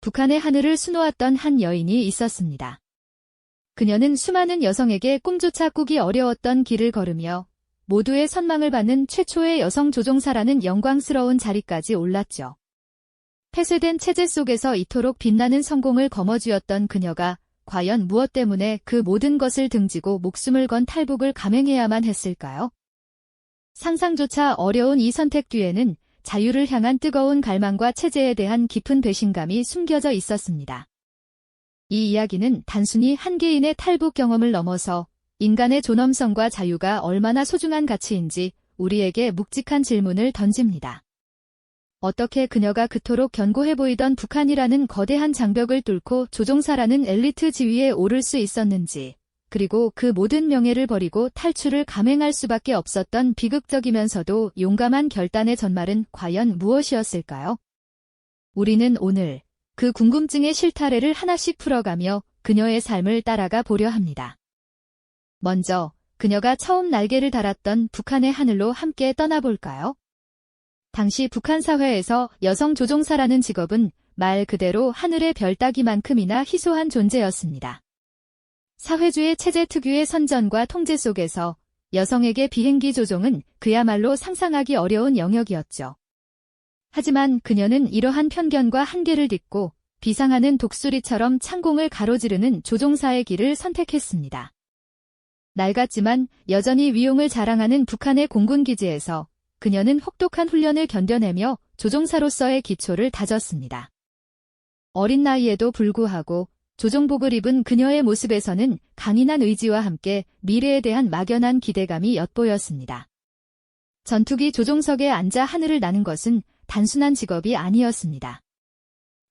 북한의 하늘을 수놓았던 한 여인이 있었습니다. 그녀는 수많은 여성에게 꿈조차 꾸기 어려웠던 길을 걸으며 모두의 선망을 받는 최초의 여성 조종사라는 영광스러운 자리까지 올랐죠. 폐쇄된 체제 속에서 이토록 빛나는 성공을 거머쥐었던 그녀가 과연 무엇 때문에 그 모든 것을 등지고 목숨을 건 탈북을 감행해야만 했을까요? 상상조차 어려운 이 선택 뒤에는 자유를 향한 뜨거운 갈망과 체제에 대한 깊은 배신감이 숨겨져 있었습니다. 이 이야기는 단순히 한 개인의 탈북 경험을 넘어서 인간의 존엄성과 자유가 얼마나 소중한 가치인지 우리에게 묵직한 질문을 던집니다. 어떻게 그녀가 그토록 견고해 보이던 북한이라는 거대한 장벽을 뚫고 조종사라는 엘리트 지위에 오를 수 있었는지, 그리고 그 모든 명예를 버리고 탈출을 감행할 수밖에 없었던 비극적이면서도 용감한 결단의 전말은 과연 무엇이었을까요? 우리는 오늘 그 궁금증의 실타래를 하나씩 풀어가며 그녀의 삶을 따라가 보려 합니다. 먼저 그녀가 처음 날개를 달았던 북한의 하늘로 함께 떠나볼까요? 당시 북한 사회에서 여성 조종사라는 직업은 말 그대로 하늘의 별 따기만큼이나 희소한 존재였습니다. 사회주의 체제 특유의 선전과 통제 속에서 여성에게 비행기 조종은 그야말로 상상하기 어려운 영역이었죠. 하지만 그녀는 이러한 편견과 한계를 딛고 비상하는 독수리처럼 창공을 가로지르는 조종사의 길을 선택했습니다. 낡았지만 여전히 위용을 자랑하는 북한의 공군기지에서 그녀는 혹독한 훈련을 견뎌내며 조종사로서의 기초를 다졌습니다. 어린 나이에도 불구하고 조종복을 입은 그녀의 모습에서는 강인한 의지와 함께 미래에 대한 막연한 기대감이 엿보였습니다. 전투기 조종석에 앉아 하늘을 나는 것은 단순한 직업이 아니었습니다.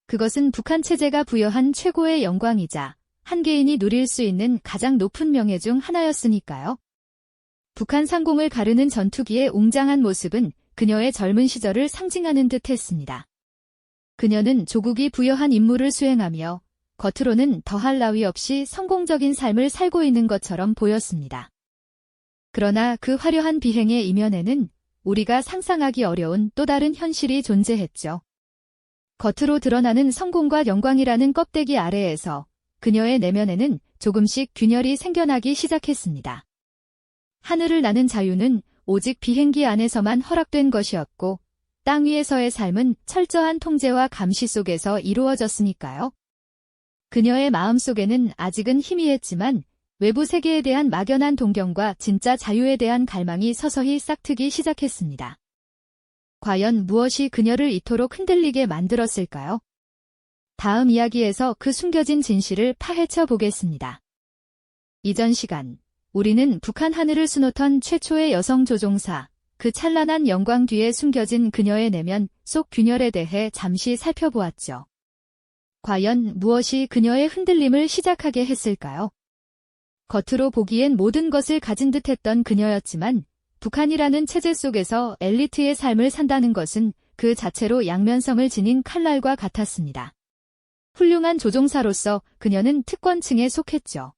그것은 북한 체제가 부여한 최고의 영광이자 한 개인이 누릴 수 있는 가장 높은 명예 중 하나였으니까요. 북한 상공을 가르는 전투기의 웅장한 모습은 그녀의 젊은 시절을 상징하는 듯 했습니다. 그녀는 조국이 부여한 임무를 수행하며 겉으로는 더할 나위 없이 성공적인 삶을 살고 있는 것처럼 보였습니다. 그러나 그 화려한 비행의 이면에는 우리가 상상하기 어려운 또 다른 현실이 존재했죠. 겉으로 드러나는 성공과 영광이라는 껍데기 아래에서 그녀의 내면에는 조금씩 균열이 생겨나기 시작했습니다. 하늘을 나는 자유는 오직 비행기 안에서만 허락된 것이었고 땅 위에서의 삶은 철저한 통제와 감시 속에서 이루어졌으니까요. 그녀의 마음속에는 아직은 희미했지만 외부 세계에 대한 막연한 동경과 진짜 자유에 대한 갈망이 서서히 싹트기 시작했습니다. 과연 무엇이 그녀를 이토록 흔들리게 만들었을까요? 다음 이야기에서 그 숨겨진 진실을 파헤쳐 보겠습니다. 이전 시간, 우리는 북한 하늘을 수놓던 최초의 여성 조종사, 그 찬란한 영광 뒤에 숨겨진 그녀의 내면 속 균열에 대해 잠시 살펴보았죠. 과연 무엇이 그녀의 흔들림을 시작하게 했을까요? 겉으로 보기엔 모든 것을 가진 듯했던 그녀였지만 북한이라는 체제 속에서 엘리트의 삶을 산다는 것은 그 자체로 양면성을 지닌 칼날과 같았습니다. 훌륭한 조종사로서 그녀는 특권층에 속했죠.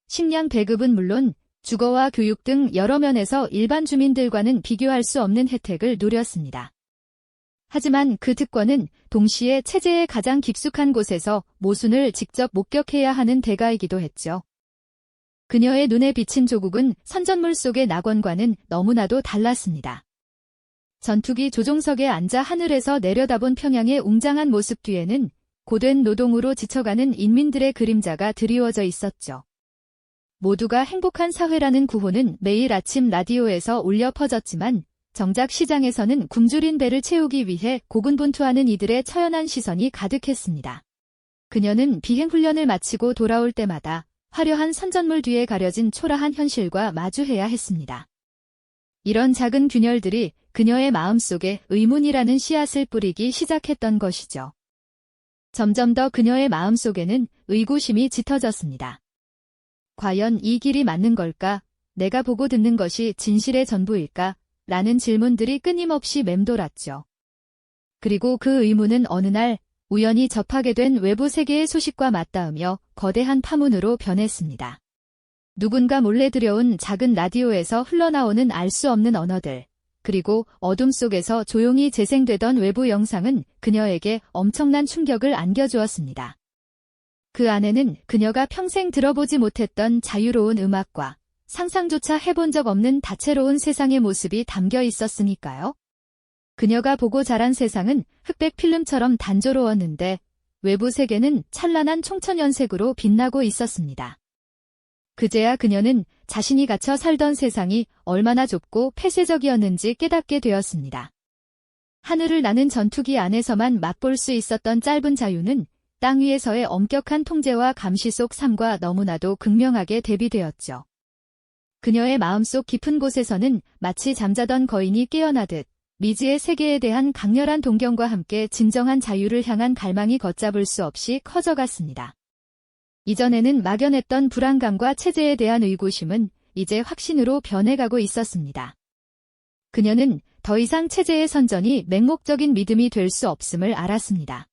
식량 배급은 물론 주거와 교육 등 여러 면에서 일반 주민들과는 비교할 수 없는 혜택을 누렸습니다. 하지만 그 특권은 동시에 체제의 가장 깊숙한 곳에서 모순을 직접 목격해야 하는 대가이기도 했죠. 그녀의 눈에 비친 조국은 선전물 속의 낙원과는 너무나도 달랐습니다. 전투기 조종석에 앉아 하늘에서 내려다본 평양의 웅장한 모습 뒤에는 고된 노동으로 지쳐가는 인민들의 그림자가 드리워져 있었죠. 모두가 행복한 사회라는 구호는 매일 아침 라디오에서 울려 퍼졌지만 정작 시장에서는 굶주린 배를 채우기 위해 고군분투하는 이들의 처연한 시선이 가득했습니다. 그녀는 비행훈련을 마치고 돌아올 때마다 화려한 선전물 뒤에 가려진 초라한 현실과 마주해야 했습니다. 이런 작은 균열들이 그녀의 마음속에 의문이라는 씨앗을 뿌리기 시작했던 것이죠. 점점 더 그녀의 마음속에는 의구심이 짙어졌습니다. 과연 이 길이 맞는 걸까? 내가 보고 듣는 것이 진실의 전부일까? 라는 질문들이 끊임없이 맴돌았죠. 그리고 그 의문은 어느 날 우연히 접하게 된 외부 세계의 소식과 맞닿으며 거대한 파문으로 변했습니다. 누군가 몰래 들여온 작은 라디오에서 흘러나오는 알 수 없는 언어들, 그리고 어둠 속에서 조용히 재생되던 외부 영상은 그녀에게 엄청난 충격을 안겨주었습니다. 그 안에는 그녀가 평생 들어보지 못했던 자유로운 음악과 상상조차 해본 적 없는 다채로운 세상의 모습이 담겨 있었으니까요. 그녀가 보고 자란 세상은 흑백 필름처럼 단조로웠는데 외부 세계는 찬란한 총천연색으로 빛나고 있었습니다. 그제야 그녀는 자신이 갇혀 살던 세상이 얼마나 좁고 폐쇄적이었는지 깨닫게 되었습니다. 하늘을 나는 전투기 안에서만 맛볼 수 있었던 짧은 자유는 땅 위에서의 엄격한 통제와 감시 속 삶과 너무나도 극명하게 대비되었죠. 그녀의 마음속 깊은 곳에서는 마치 잠자던 거인이 깨어나듯 미지의 세계에 대한 강렬한 동경과 함께 진정한 자유를 향한 갈망이 걷잡을 수 없이 커져갔습니다. 이전에는 막연했던 불안감과 체제에 대한 의구심은 이제 확신으로 변해가고 있었습니다. 그녀는 더 이상 체제의 선전이 맹목적인 믿음이 될 수 없음을 알았습니다.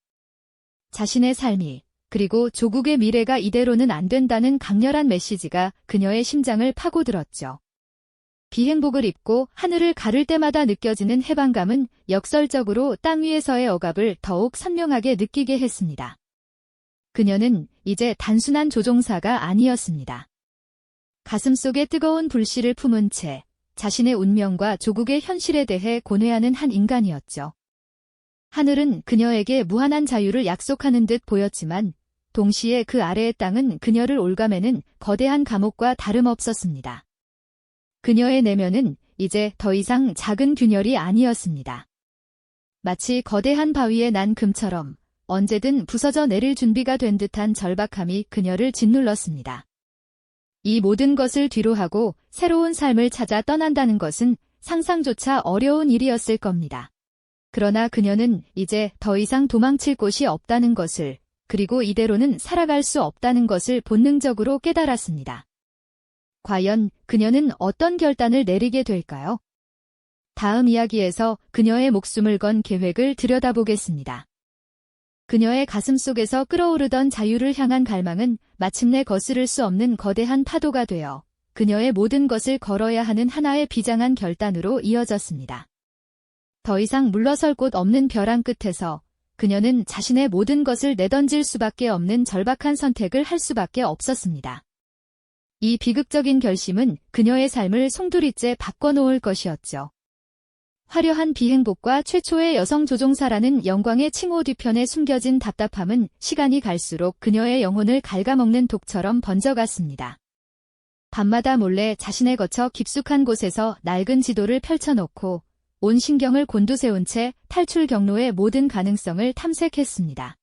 자신의 삶이 그리고 조국의 미래가 이대로는 안 된다는 강렬한 메시지가 그녀의 심장을 파고들었죠. 비행복을 입고 하늘을 가를 때마다 느껴지는 해방감은 역설적으로 땅 위에서의 억압을 더욱 선명하게 느끼게 했습니다. 그녀는 이제 단순한 조종사가 아니었습니다. 가슴속에 뜨거운 불씨를 품은 채 자신의 운명과 조국의 현실에 대해 고뇌하는 한 인간이었죠. 하늘은 그녀에게 무한한 자유를 약속하는 듯 보였지만 동시에 그 아래의 땅은 그녀를 올가매는 거대한 감옥과 다름없었습니다. 그녀의 내면은 이제 더 이상 작은 균열이 아니었습니다. 마치 거대한 바위에 난 금처럼 언제든 부서져 내릴 준비가 된 듯한 절박함이 그녀를 짓눌렀습니다. 이 모든 것을 뒤로하고 새로운 삶을 찾아 떠난다는 것은 상상조차 어려운 일이었을 겁니다. 그러나 그녀는 이제 더 이상 도망칠 곳이 없다는 것을, 그리고 이대로는 살아갈 수 없다는 것을 본능적으로 깨달았습니다. 과연 그녀는 어떤 결단을 내리게 될까요? 다음 이야기에서 그녀의 목숨을 건 계획을 들여다보겠습니다. 그녀의 가슴 속에서 끓어오르던 자유를 향한 갈망은 마침내 거스를 수 없는 거대한 파도가 되어 그녀의 모든 것을 걸어야 하는 하나의 비장한 결단으로 이어졌습니다. 더 이상 물러설 곳 없는 벼랑 끝에서 그녀는 자신의 모든 것을 내던질 수밖에 없는 절박한 선택을 할 수밖에 없었습니다. 이 비극적인 결심은 그녀의 삶을 송두리째 바꿔놓을 것이었죠. 화려한 비행복과 최초의 여성 조종사라는 영광의 칭호 뒤편에 숨겨진 답답함은 시간이 갈수록 그녀의 영혼을 갉아먹는 독처럼 번져갔습니다. 밤마다 몰래 자신의 거처 깊숙한 곳에서 낡은 지도를 펼쳐놓고 온 신경을 곤두세운 채 탈출 경로의 모든 가능성을 탐색했습니다.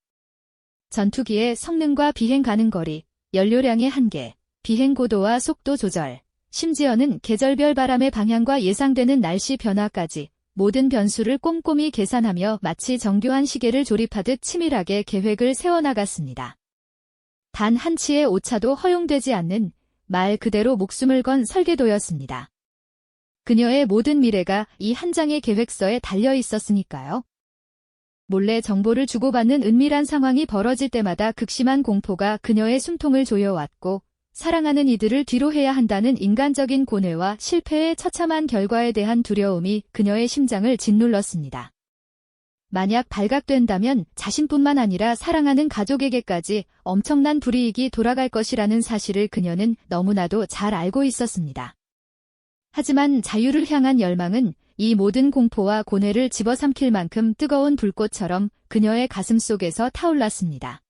전투기의 성능과 비행 가능 거리, 연료량의 한계, 비행 고도와 속도 조절, 심지어는 계절별 바람의 방향과 예상되는 날씨 변화까지 모든 변수를 꼼꼼히 계산하며 마치 정교한 시계를 조립하듯 치밀하게 계획을 세워나갔습니다. 단 한치의 오차도 허용되지 않는 말 그대로 목숨을 건 설계도였습니다. 그녀의 모든 미래가 이 한 장의 계획서에 달려 있었으니까요. 몰래 정보를 주고받는 은밀한 상황이 벌어질 때마다 극심한 공포가 그녀의 숨통을 조여왔고 사랑하는 이들을 뒤로 해야 한다는 인간적인 고뇌와 실패의 처참한 결과에 대한 두려움이 그녀의 심장을 짓눌렀습니다. 만약 발각된다면 자신뿐만 아니라 사랑하는 가족에게까지 엄청난 불이익이 돌아갈 것이라는 사실을 그녀는 너무나도 잘 알고 있었습니다. 하지만 자유를 향한 열망은 이 모든 공포와 고뇌를 집어삼킬 만큼 뜨거운 불꽃처럼 그녀의 가슴 속에서 타올랐습니다.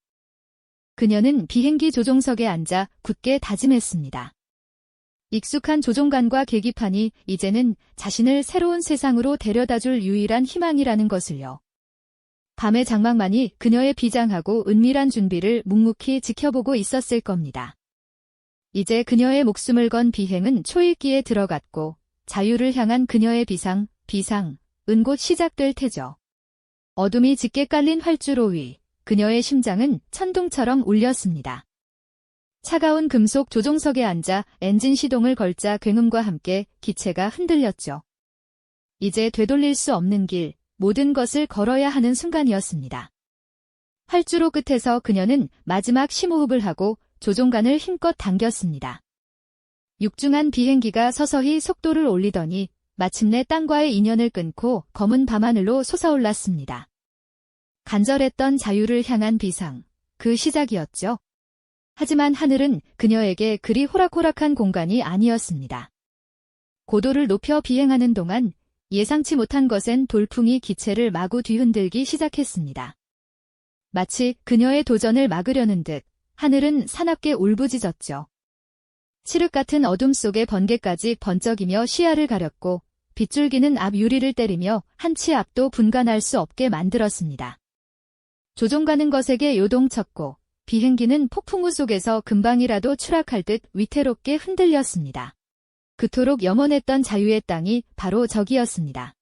그녀는 비행기 조종석에 앉아 굳게 다짐했습니다. 익숙한 조종관과 계기판이 이제는 자신을 새로운 세상으로 데려다줄 유일한 희망이라는 것을요. 밤의 장막만이 그녀의 비장하고 은밀한 준비를 묵묵히 지켜보고 있었을 겁니다. 이제 그녀의 목숨을 건 비행은 초읽기에 들어갔고 자유를 향한 그녀의 비상은 곧 시작될 테죠. 어둠이 짙게 깔린 활주로 위, 그녀의 심장은 천둥처럼 울렸습니다. 차가운 금속 조종석에 앉아 엔진 시동을 걸자 굉음과 함께 기체가 흔들렸죠. 이제 되돌릴 수 없는 길, 모든 것을 걸어야 하는 순간이었습니다. 활주로 끝에서 그녀는 마지막 심호흡을 하고 조종관을 힘껏 당겼습니다. 육중한 비행기가 서서히 속도를 올리더니 마침내 땅과의 인연을 끊고 검은 밤하늘로 솟아올랐습니다. 간절했던 자유를 향한 비상, 그 시작이었죠. 하지만 하늘은 그녀에게 그리 호락호락한 공간이 아니었습니다. 고도를 높여 비행하는 동안 예상치 못한 것엔 돌풍이 기체를 마구 뒤흔들기 시작했습니다. 마치 그녀의 도전을 막으려는 듯 하늘은 사납게 울부짖었죠. 칠흑 같은 어둠 속의 번개까지 번쩍이며 시야를 가렸고 빗줄기는 앞 유리를 때리며 한 치 앞도 분간할 수 없게 만들었습니다. 조종가는 거세게 요동쳤고 비행기는 폭풍우 속에서 금방이라도 추락할 듯 위태롭게 흔들렸습니다. 그토록 염원했던 자유의 땅이 바로 저기였습니다.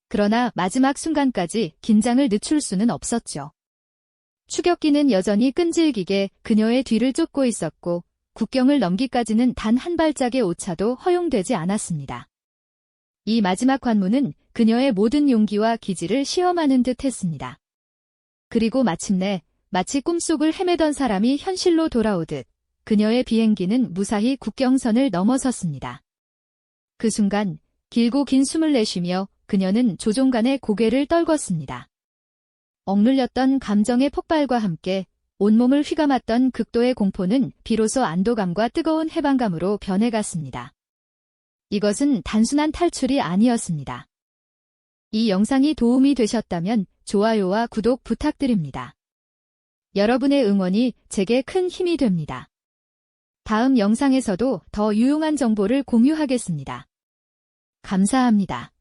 그러나 마지막 순간까지 긴장을 늦출 수는 없었죠. 추격기는 여전히 끈질기게 그녀의 뒤를 쫓고 있었고 국경을 넘기까지는 단 한 발짝의 오차도 허용되지 않았습니다. 이 마지막 관문은 그녀의 모든 용기와 기지를 시험하는 듯 했습니다. 그리고 마침내 마치 꿈속을 헤매던 사람이 현실로 돌아오듯 그녀의 비행기는 무사히 국경선을 넘어섰습니다. 그 순간 길고 긴 숨을 내쉬며 그녀는 조종관의 고개를 떨궜습니다. 억눌렸던 감정의 폭발과 함께 온몸을 휘감았던 극도의 공포는 비로소 안도감과 뜨거운 해방감으로 변해갔습니다. 이것은 단순한 탈출이 아니었습니다. 이 영상이 도움이 되셨다면 좋아요와 구독 부탁드립니다. 여러분의 응원이 제게 큰 힘이 됩니다. 다음 영상에서도 더 유용한 정보를 공유하겠습니다. 감사합니다.